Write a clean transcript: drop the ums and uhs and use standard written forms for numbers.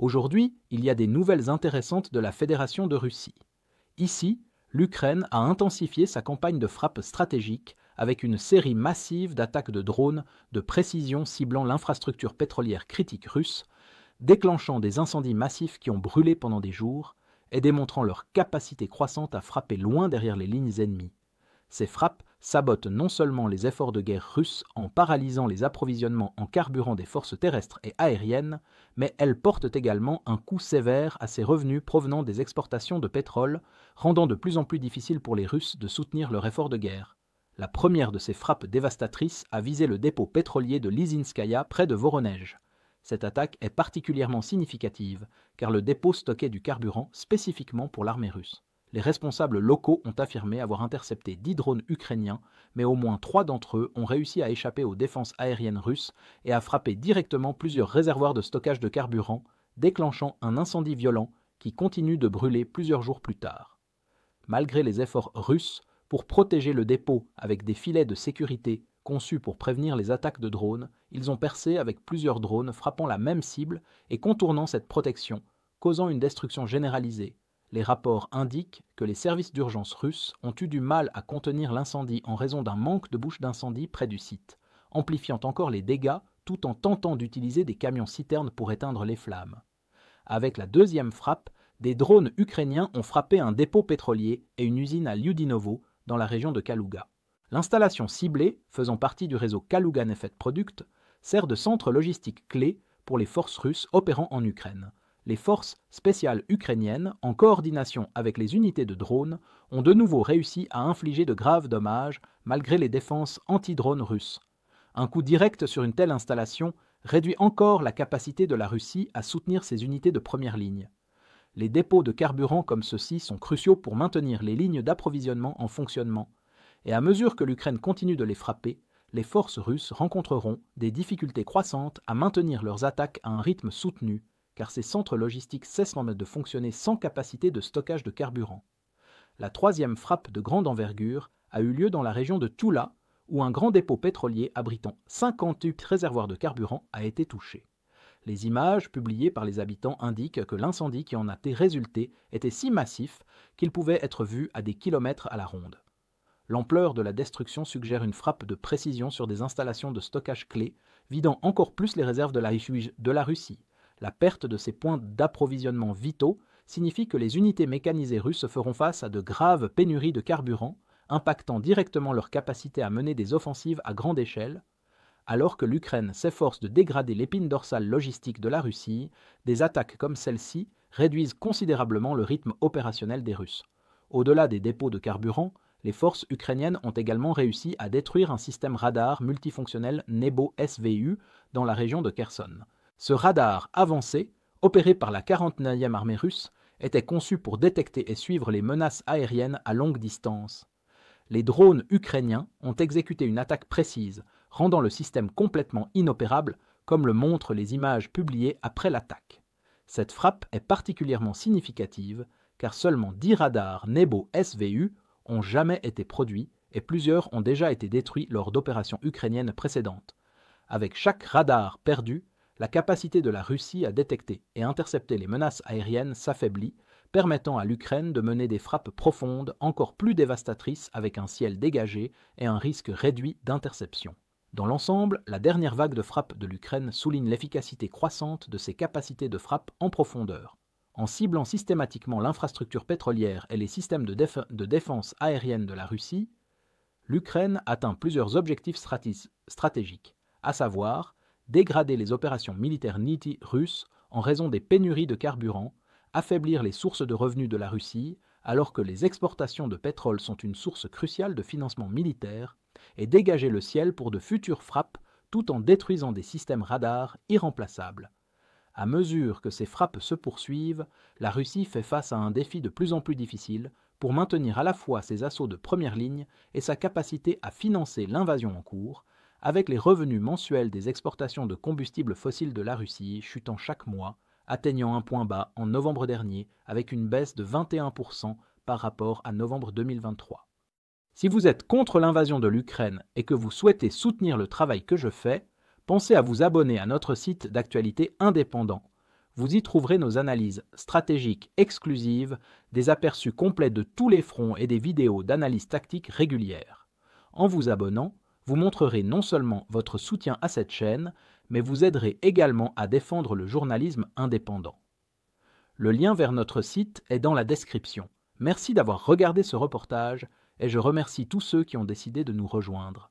Aujourd'hui, il y a des nouvelles intéressantes de la Fédération de Russie. Ici, l'Ukraine a intensifié sa campagne de frappe stratégique avec une série massive d'attaques de drones de précision ciblant l'infrastructure pétrolière critique russe, déclenchant des incendies massifs qui ont brûlé pendant des jours et démontrant leur capacité croissante à frapper loin derrière les lignes ennemies. Ces frappes sabotent non seulement les efforts de guerre russes en paralysant les approvisionnements en carburant des forces terrestres et aériennes, mais elles portent également un coup sévère à ces revenus provenant des exportations de pétrole, rendant de plus en plus difficile pour les Russes de soutenir leur effort de guerre. La première de ces frappes dévastatrices a visé le dépôt pétrolier de Lysinskaya près de Voronej. Cette attaque est particulièrement significative, car le dépôt stockait du carburant spécifiquement pour l'armée russe. Les responsables locaux ont affirmé avoir intercepté 10 drones ukrainiens, mais au moins 3 d'entre eux ont réussi à échapper aux défenses aériennes russes et à frapper directement plusieurs réservoirs de stockage de carburant, déclenchant un incendie violent qui continue de brûler plusieurs jours plus tard. Malgré les efforts russes pour protéger le dépôt avec des filets de sécurité conçus pour prévenir les attaques de drones, ils ont percé avec plusieurs drones frappant la même cible et contournant cette protection, causant une destruction généralisée. Les rapports indiquent que les services d'urgence russes ont eu du mal à contenir l'incendie en raison d'un manque de bouches d'incendie près du site, amplifiant encore les dégâts tout en tentant d'utiliser des camions-citernes pour éteindre les flammes. Avec la deuxième frappe, des drones ukrainiens ont frappé un dépôt pétrolier et une usine à Lyudinovo, dans la région de Kalouga. L'installation ciblée, faisant partie du réseau Kaluga Nefet Product, sert de centre logistique clé pour les forces russes opérant en Ukraine. Les forces spéciales ukrainiennes, en coordination avec les unités de drones, ont de nouveau réussi à infliger de graves dommages malgré les défenses anti-drones russes. Un coup direct sur une telle installation réduit encore la capacité de la Russie à soutenir ses unités de première ligne. Les dépôts de carburant comme ceux-ci sont cruciaux pour maintenir les lignes d'approvisionnement en fonctionnement, et à mesure que l'Ukraine continue de les frapper, les forces russes rencontreront des difficultés croissantes à maintenir leurs attaques à un rythme soutenu, car ces centres logistiques cessent de fonctionner sans capacité de stockage de carburant. La troisième frappe de grande envergure a eu lieu dans la région de Tula, où un grand dépôt pétrolier abritant 58 réservoirs de carburant a été touché. Les images publiées par les habitants indiquent que l'incendie qui en a résulté était si massif qu'il pouvait être vu à des kilomètres à la ronde. L'ampleur de la destruction suggère une frappe de précision sur des installations de stockage clés, vidant encore plus les réserves de la Russie. La perte de ces points d'approvisionnement vitaux signifie que les unités mécanisées russes feront face à de graves pénuries de carburant, impactant directement leur capacité à mener des offensives à grande échelle. Alors que l'Ukraine s'efforce de dégrader l'épine dorsale logistique de la Russie, des attaques comme celle-ci réduisent considérablement le rythme opérationnel des Russes. Au-delà des dépôts de carburant, les forces ukrainiennes ont également réussi à détruire un système radar multifonctionnel Nebo SVU dans la région de Kherson. Ce radar avancé, opéré par la 49e armée russe, était conçu pour détecter et suivre les menaces aériennes à longue distance. Les drones ukrainiens ont exécuté une attaque précise, rendant le système complètement inopérable, comme le montrent les images publiées après l'attaque. Cette frappe est particulièrement significative, car seulement 10 radars Nebo SVU ont jamais été produits et plusieurs ont déjà été détruits lors d'opérations ukrainiennes précédentes. Avec chaque radar perdu, la capacité de la Russie à détecter et intercepter les menaces aériennes s'affaiblit, permettant à l'Ukraine de mener des frappes profondes encore plus dévastatrices avec un ciel dégagé et un risque réduit d'interception. Dans l'ensemble, la dernière vague de frappe de l'Ukraine souligne l'efficacité croissante de ses capacités de frappe en profondeur. En ciblant systématiquement l'infrastructure pétrolière et les systèmes de défense aérienne de la Russie, l'Ukraine atteint plusieurs objectifs stratégiques, à savoir dégrader les opérations militaires russes en raison des pénuries de carburant, affaiblir les sources de revenus de la Russie alors que les exportations de pétrole sont une source cruciale de financement militaire, et dégager le ciel pour de futures frappes tout en détruisant des systèmes radars irremplaçables. À mesure que ces frappes se poursuivent, la Russie fait face à un défi de plus en plus difficile pour maintenir à la fois ses assauts de première ligne et sa capacité à financer l'invasion en cours, avec les revenus mensuels des exportations de combustibles fossiles de la Russie chutant chaque mois, atteignant un point bas en novembre dernier avec une baisse de 21% par rapport à novembre 2023. Si vous êtes contre l'invasion de l'Ukraine et que vous souhaitez soutenir le travail que je fais, pensez à vous abonner à notre site d'actualité indépendant. Vous y trouverez nos analyses stratégiques exclusives, des aperçus complets de tous les fronts et des vidéos d'analyse tactique régulières. En vous abonnant, vous montrerez non seulement votre soutien à cette chaîne, mais vous aiderez également à défendre le journalisme indépendant. Le lien vers notre site est dans la description. Merci d'avoir regardé ce reportage et je remercie tous ceux qui ont décidé de nous rejoindre.